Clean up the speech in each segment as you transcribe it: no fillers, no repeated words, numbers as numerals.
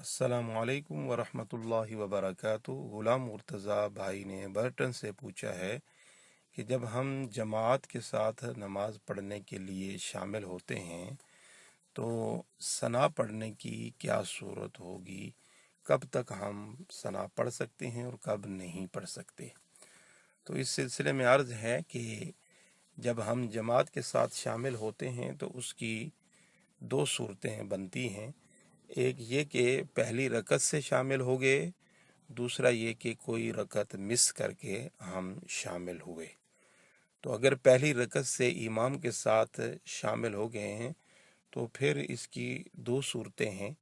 अस्सलाम वालेकुम वरहमतुल्लाहि वबरकातुहू। गुलाम मुर्तज़ा भाई ने बर्टन से पूछा है कि जब हम जमात के साथ नमाज पढ़ने के लिए शामिल होते हैं तो सना पढ़ने की क्या सूरत होगी, कब तक हम सना पढ़ सकते हैं और कब नहीं पढ़ सकते। तो इस सिलसिले में अर्ज़ है कि जब हम जमात के साथ शामिल होते हैं तो उसकी दो सूरतें बनती हैं। एक ये कि पहली रकत से शामिल हो गए, दूसरा ये कि कोई रकत मिस करके हम शामिल हुए। तो अगर पहली रकत से इमाम के साथ शामिल हो गए हैं तो फिर इसकी दो सूरतें हैं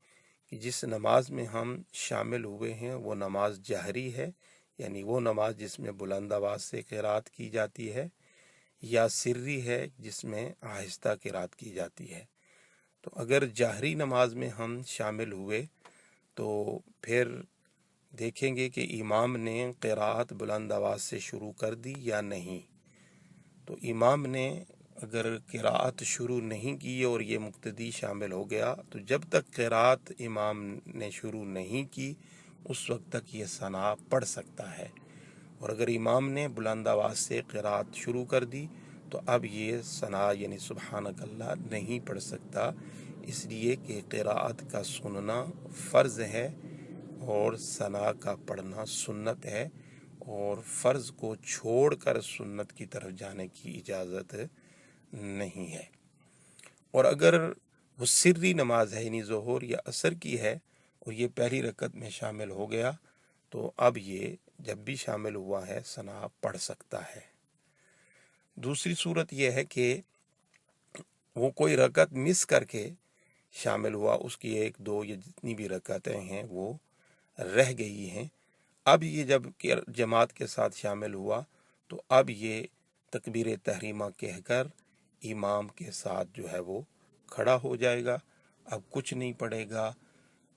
कि जिस नमाज में हम शामिल हुए हैं वो नमाज जहरी है, यानी वो नमाज जिसमें बुलंद आवाज़ से क़िराअत की जाती है, या सिर्री है जिसमें आहिस्ता क़िराअत की जाती है। तो अगर जहरी नमाज में हम शामिल हुए तो फिर देखेंगे कि इमाम ने क़िराअत बुलंद आवाज़ से शुरू कर दी या नहीं। तो इमाम ने अगर क़िराअत शुरू नहीं की और ये मुक्तदी शामिल हो गया तो जब तक क़िराअत इमाम ने शुरू नहीं की उस वक्त तक ये सना पढ़ सकता है। और अगर इमाम ने बुलंद आवाज़ से क़िराअत शुरू कर दी तो अब ये सना यानी सुबहानकल्लाह नहीं पढ़ सकता, इसलिए कि क़िराअत का सुनना फ़र्ज़ है और सना का पढ़ना सुन्नत है, और फ़र्ज़ को छोड़कर सुन्नत की तरफ जाने की इजाज़त नहीं है। और अगर वो सिर्री नमाज है यानी ज़ोहर या असर की है और ये पहली रकत में शामिल हो गया तो अब ये जब भी शामिल हुआ है सना पढ़ सकता है। दूसरी सूरत यह है कि वो कोई रकत मिस करके शामिल हुआ, उसकी एक दो या जितनी भी रकतें हैं वो रह गई हैं। अब ये जब जमात के साथ शामिल हुआ तो अब ये तकबीर तहरीमा कहकर इमाम के साथ जो है वो खड़ा हो जाएगा। अब कुछ नहीं पढ़ेगा,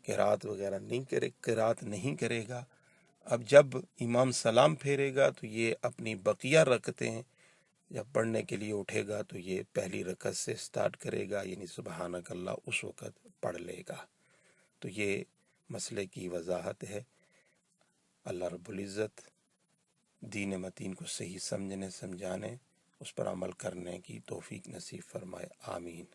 क़िराअत नहीं करेगा। अब जब इमाम सलाम फेरेगा तो ये अपनी बकिया रकतें जब पढ़ने के लिए उठेगा तो ये पहली रकत से स्टार्ट करेगा, यानी सुबहानकल्लाह उस वक़्त पढ़ लेगा। तो ये मसले की वजाहत है। अल्लाह रब्बुल इज़्ज़त दीन मतीन को सही समझने समझाने उस पर अमल करने की तौफीक नसीब फरमाए। आमीन।